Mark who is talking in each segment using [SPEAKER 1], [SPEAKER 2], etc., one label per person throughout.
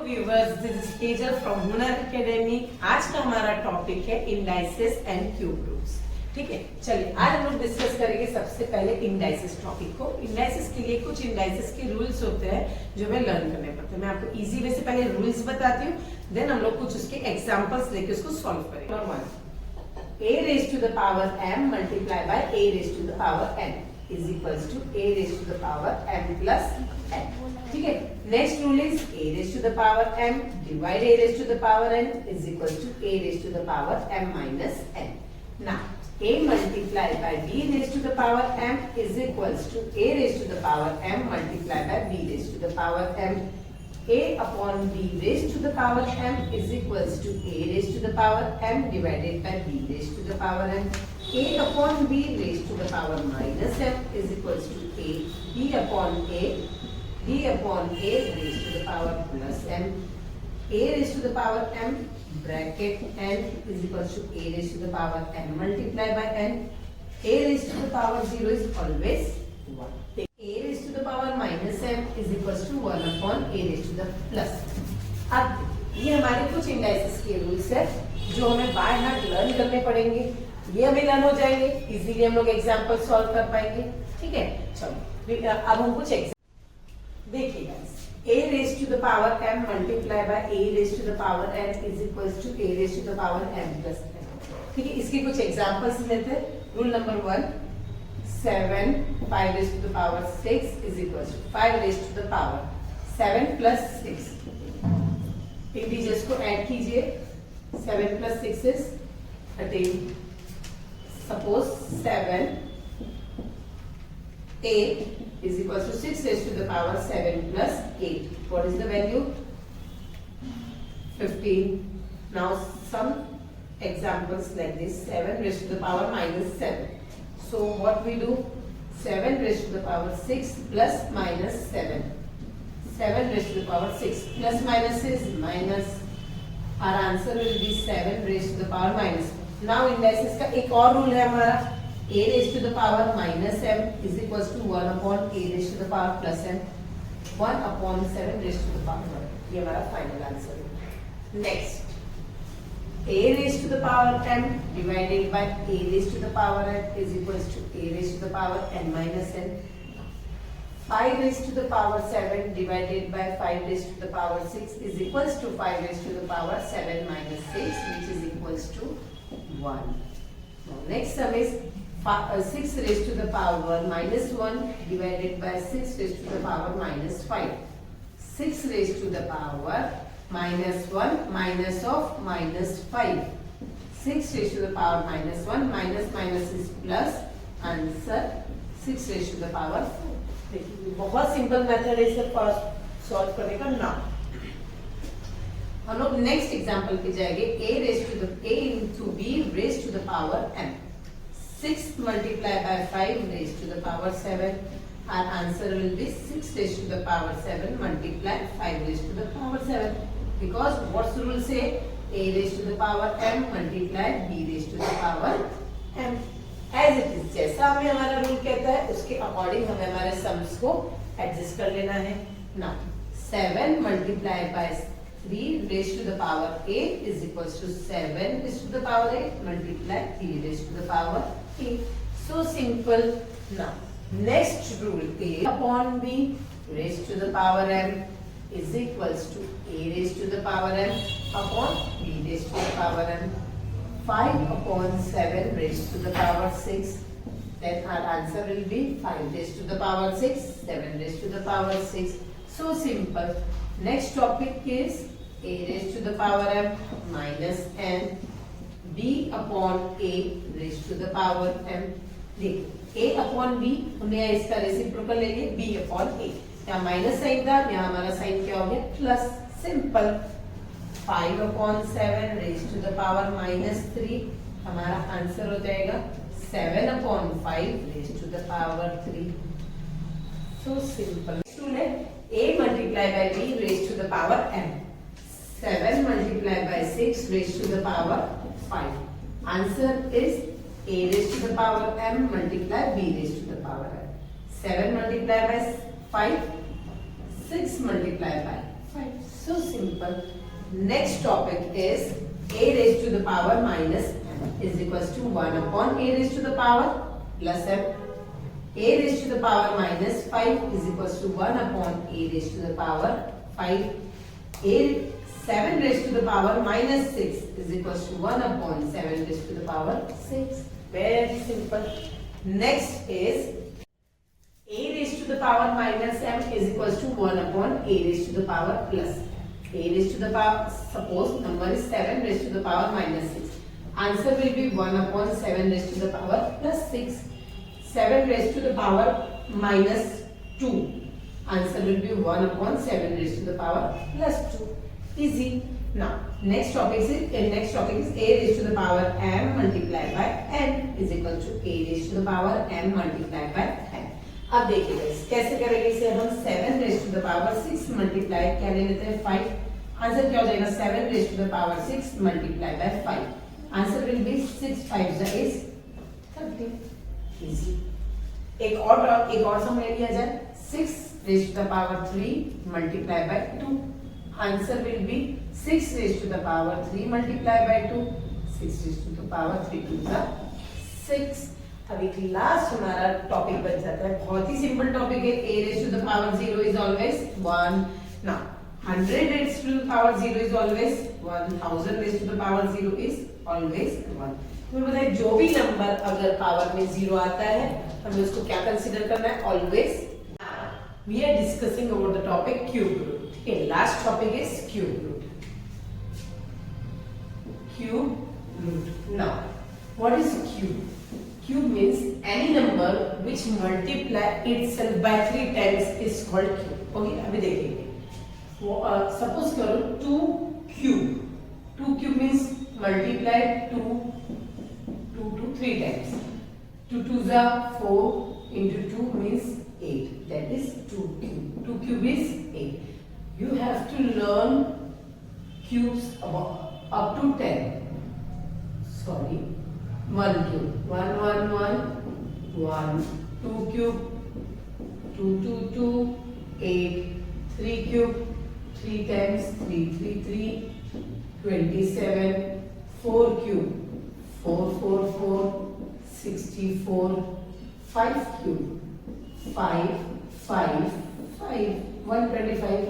[SPEAKER 1] Viewers, this is Tejal from हुनर academy. आज का हमारा टॉपिक है इंडाइसेस एंड क्यूब रूट्स। ठीक है, चलिए आज हम लोग डिस्कस करेंगे सबसे पहले इंडाइसेस टॉपिक को। इंडाइसेस के लिए कुछ इंडाइसेस के रूल्स होते हैं जो हमें लर्न करने पड़ते हैं। मैं आपको इजी वे से पहले रूल्स बताती हूँ, देन हम लोग कुछ उसके एग्जांपल्स लेके उसको सॉल्व करेंगे। Number 1, a raised to the power m multiplied by a raised to the power n is equals to a raised to the power m plus n। ठीक है, next rule is a raised to the power m divide a raised to the power n is equals to a raised to the power m minus n। Now a multiplied by b raised to the power m is equals to a raised to the power m multiplied by b raised to the power m। a upon b raised to the power m is equals to a raised to the power m divided by b raised to the power n। a upon b raised to the power minus m is equals to a b upon a raised to the power plus m। a raised to the power m bracket n is equals to a raised to the power m multiplied by n। a raised to the power 0 is always 1। a raised to the power minus m is equals to 1 upon a raised to the plus। अब ये हमारे कुछ indices के rules है जो हमें by heart learn करने पड़ेंगे। ये हमें लर्न हो जाएंगे, इजीली हम लोग एग्जांपल सॉल्व कर पाएंगे। ठीक है, चलो अब हम कुछ देखिए guys, a raised to the power m multiplied by a raised to the power n is equals to a raised to the power m plus n। ठीक है, इसके कुछ एग्जांपल्स लेते हैं। Rule number 1, 7 5 raised to the power 6 is equals to 5 raised to the power 7 plus 6। Integers को add कीजिए, 7 plus 6 is 13। Suppose 7 8 is equals to 6 raised to the power 7 plus 8. What is the value? 15. Now some examples like this, 7 raised to the power minus 7. So what we do? 7 raised to the power 6 plus minus 7. 7 raised to the power 6 plus minus is minus. Our answer will be 7 raised to the power minus। Now indices का एक और rule है हमारा, a raised to the power minus m is equals to 1 upon a raised to the power plus m। 1 upon 7 raised to the power 1। ये हमारा final answer है। Next, a raised to the power m divided by a raised to the power n is equals to a raised to the power n minus n। 5 raised to the power 7 divided by 5 raised to the power 6 is equals to 5 raised to the power 7 minus 6, which is equals to 1। Now next sum is 6 raised to the power minus 1 divided by 6 raised to the power minus 5। 6 raised to the power minus 1 minus of minus 5। 6 raised to the power minus 1 minus minus is plus, answer 6 raised to the power 4। देखिए बहुत simple method है इसे solve करने का। ना हम लोग next example पे जाएंगे, a raised to the a into b raised to the power m। 6 multiplied by 5 raised to the power 7। Our answer will be 6 raised to the power 7 multiply 5 raised to the power 7। Because what's the rule say? a raised to the power m multiply b raised to the power m। As it is, जैसा हमें हमारा rule कहता है उसके according हमें हमारे sums को adjust कर लेना है। Now 7 multiplied by 3 raised to the power 8 is equals to 7 raised to the power 8 multiply 3 raised to the power 8। So simple। Now next rule, a upon b raised to the power m is equals to a raised to the power m upon b raised to the power m। 5 upon 7 raised to the power 6, then our answer will be 5 raised to the power 6, 7 raised to the power 6। So simple। Next topic is a raised to the power m minus n b upon a raised to the power m। देखिए a upon b हमने इसका reciprocal ले लिया b upon a। यहाँ minus sign था, यहाँ हमारा sign क्या हो गया? Plus. Simple. 5 upon 7 raised to the power minus 3, हमारा आंसर हो जाएगा 7 upon 5 raised to the power 3। So simple। Tool है a multiplied by b raised to the power m। 7 multiplied by 6 raised to the power 5। Answer is a raised to the power m multiply b raised to the power m। 7 multiplied by 5, 6 multiplied by 5. So simple. Next topic is a raised to the power minus m is equals to 1 upon a raised to the power plus m. A raised to the power minus 5 is equals to 1 upon a raised to the power 5. A 7 raised to the power minus 6 is equals to 1 upon 7 raised to the power 6. Very simple. Next is a raised to the power minus m is equals to 1 upon a raised to the power plus. A raised to the power, suppose number is 7 raised to the power minus 6. Answer will be 1 upon 7 raised to the power plus 6. 7 raised to the power minus 2. Answer will be 1 upon 7 raised to the power plus 2. Easy. Now, next topic is a raised to the power m multiplied by n is equal to a raised to the power m multiplied by n. अब देखिए guys कैसे करेंगे इसे हम 7 raise to the power 6 multiply क्या ले लेते हैं 5. आंसर क्या हो जाएगा 7 raise to the power 6 multiply by 5. Answer will be 6 5 is 30. Easy. एक और सम ले लिया जाए 6 raise to the power 3 multiply by 2. Answer will be 6 raise to the power 3 multiply by 2. 6 raise to the power 3 to the 6. अब एक last हमारा topic बच जाता है. बहुत ही सिंपल टॉपिक है. a raised to the power 0 is always 1. Now 100 raised to the power 0 is always 1. 1000 raised to the power 0 is always 1. तुम्हें पता है जो भी नंबर अगर पावर में 0 आता है हमें उसको क्या कंसीडर करना है always. We are discussing about the topic cube root. ठीक है. Last topic is cube root. Cube root. Now what is cube? Cube means any number which multiply itself by 3 times is called cube. Okay, अभी देखेंगे. Suppose करो 2 cube. 2 cube means multiply 2 to 3 times. 2 2s are 4 into 2 means 8. That is 2 cube. 2 cube is 8. You have to learn cubes up to 10. Sorry. 1 cube 1 1 1 1. 2 cube 2 2 2 8. 3 cube 3 times 3 3 3 27. 4 cube 4 4 4 64. 5 cube 5 5 5 125.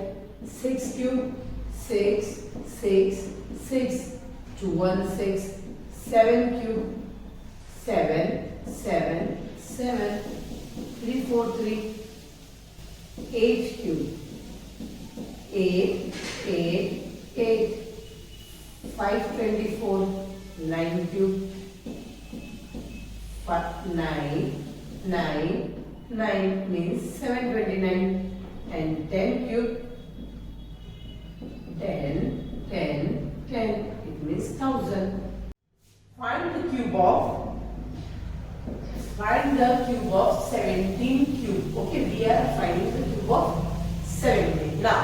[SPEAKER 1] 6 cube 6 6 6 2 1 6. 7 cube 7 7 7 3 4 3. 8 cube 8 8 8. 5 24. 9 cube 9 9 9 means 729. And 10 cube 10 10 10 it means 1000. Find the cube of 17 cube. Okay, we are finding the cube of 17. Now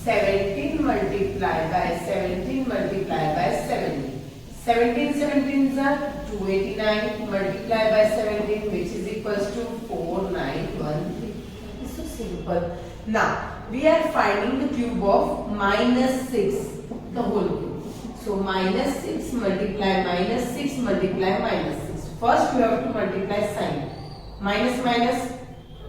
[SPEAKER 1] 17 multiplied by 17 multiplied by 17. 17 17s are 289 multiplied by 17 which is equals to 4913. It's so simple. Now we are finding the cube of minus 6, the whole cube. So minus 6 multiply minus 6 multiply minus 6. First you have to multiply sign. Minus minus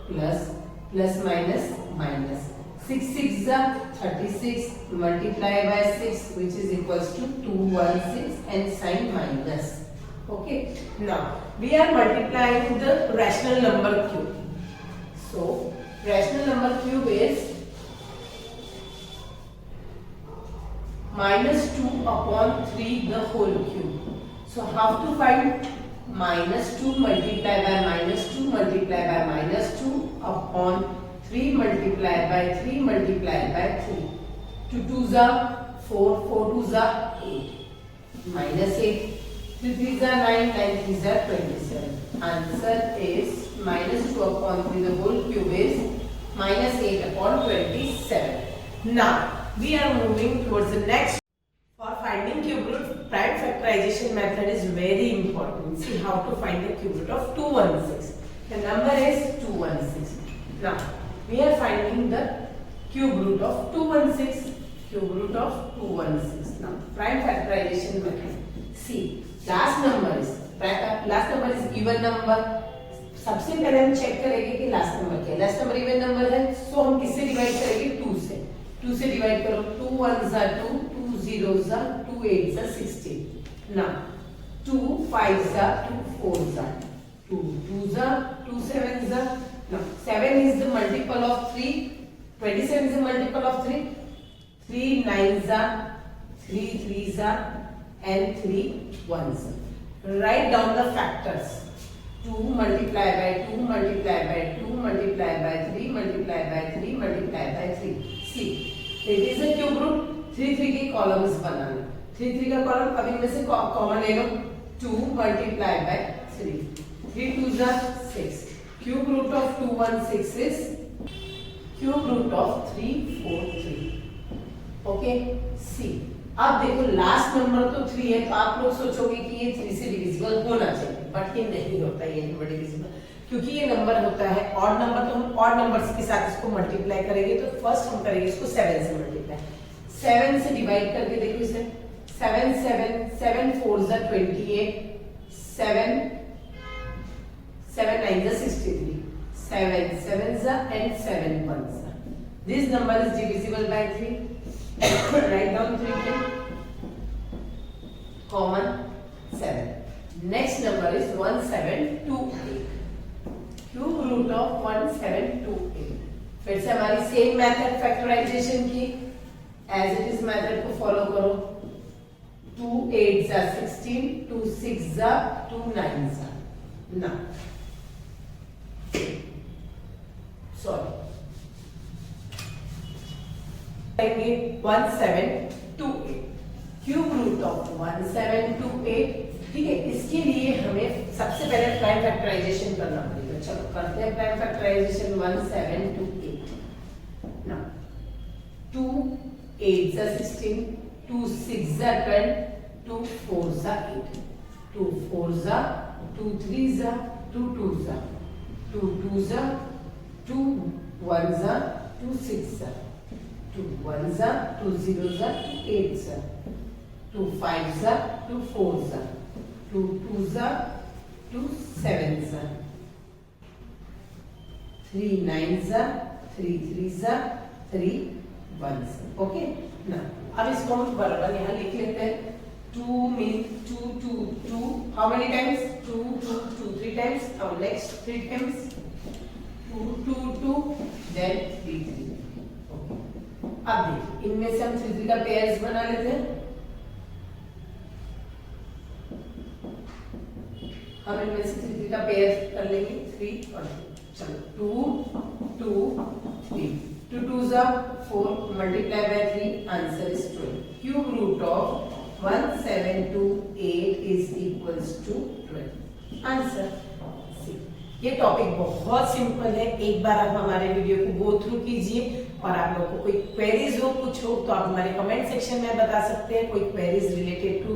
[SPEAKER 1] plus plus minus minus. 6 6 are 36 multiply by 6 which is equals to 216 and sign minus. Okay. Now we are multiplying the rational number cube. So rational number cube is minus 2 upon 3 the whole cube. So how to find minus 2 multiplied by minus 2 multiplied by minus 2 upon 3 multiplied by 3 multiplied by 3. 2 2s are 4, 4 2s are 8. Minus 8. 3 3s are 9, 9 3s are 27. Answer is minus 2 upon 3 the whole cube is minus 8 upon 27. Now we are moving towards the next. For finding cube root, prime factorization method is very important. See how to find the cube root of 216. The number is 216. Now we are finding the cube root of 216. Cube root of 216. Now prime factorization method. See, last number is even number. सबसे पहले हम check करेंगे कि last number क्या है. Last number even number है, सो हम किससे डिवाइड करेंगे? 2 से. 2 से डिवाइड करो. 2 1s are 2, 2 0s are 2 8s are 16. Now 2 5s are 2 4s are 2 2s are 2 7s are. Now 7 is the multiple of 3. 27 is the multiple of 3. 3 9s are 3 3s are and 3 1s. Write down the factors. 2 multiplied by 2 multiplied by 2 multiplied by 3 multiplied by 3 multiplied by 3. See, it is a cube root. 3 3 के columns बनाना. 3 3 का column अब इनमें से common ले लो. 2 multiplied by 3. 3 2s are 6. Cube root of 216 is cube root of 343. Okay. See, अब देखो last number तो 3 है, तो आप लोग सोचोगे कि ये 3 से डिविजिबल होना चाहिए, बट ये नहीं होता. ये नंबर डिविजिबल क्योंकि ये नंबर होता है ऑड नंबर, तो हम ऑड नंबर्स के साथ इसको मल्टीप्लाई करेंगे. तो फर्स्ट हम करेंगे इसको 7 से मल्टीप्लाई. 7 से डिवाइड करके देखो इसे. 7 7 4s are 28. 7 7 9s are 63. 7 7s are and 7 1s are. This number is divisible by 3. Write down 3 here. Common 7. Next number is 1728. Cube root of 1728. फिर से हमारी सेम मेथड फैक्टराइजेशन की एज इट इज मेथड को follow करो. 2 8s are 16. 2 6s are 2 9s are. Now, sorry. 1728. Cube root of 1728. ठीक है, इसके लिए हमें सबसे पहले प्राइम फैक्टराइजेशन करना पड़ेगा. चलो करते हैं prime factorisation. 1728. Now 2 8s are 16. 2 6s are 12. 2 4s are 8. 2 4s are 2 3s are 2 2s are 2 2s are 2 1s are 2 6s are 2 1s are 2 0s are 2 8s are 2 5s are 2 4s are 2 2s are 2 7s are 3 9s are 3 3s are 3 1s. Okay ना, अब इसको हम बराबर यहाँ लिख लेते हैं. 2 means 2 2 2. How many times? 2 2 2 3 times. Now next 3 times. 2 2 2 then 3 3. Okay. अब देखिए इनमें से हम 3 3 का पेयर्स बना लेते हैं. हम इनमें से 3 3 का पेयर कर लेंगे. 3 और 2. चलो 2 2 3. 2 2s are 4. Multiply by 3. Answer is 12. Cube root of 1728 is equals to 12. Answer. ये टॉपिक बहुत सिंपल है. एक बार आप हमारे वीडियो को गो थ्रू कीजिए, और आप लोग को कोई क्वेरीज हो कुछ हो तो आप हमारे कमेंट सेक्शन में बता सकते हैं. कोई क्वेरीज रिलेटेड टू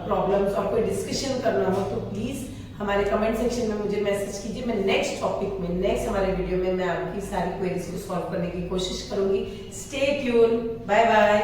[SPEAKER 1] प्रॉब्लम्स और कोई डिस्कशन करना हो तो प्लीज हमारे कमेंट सेक्शन में मुझे मैसेज कीजिए. मैं नेक्स्ट टॉपिक में नेक्स्ट हमारे वीडियो में मैं आपकी सारी क्वेरीज को सॉल्व करने की कोशिश करूंगी. Stay tune. Bye bye.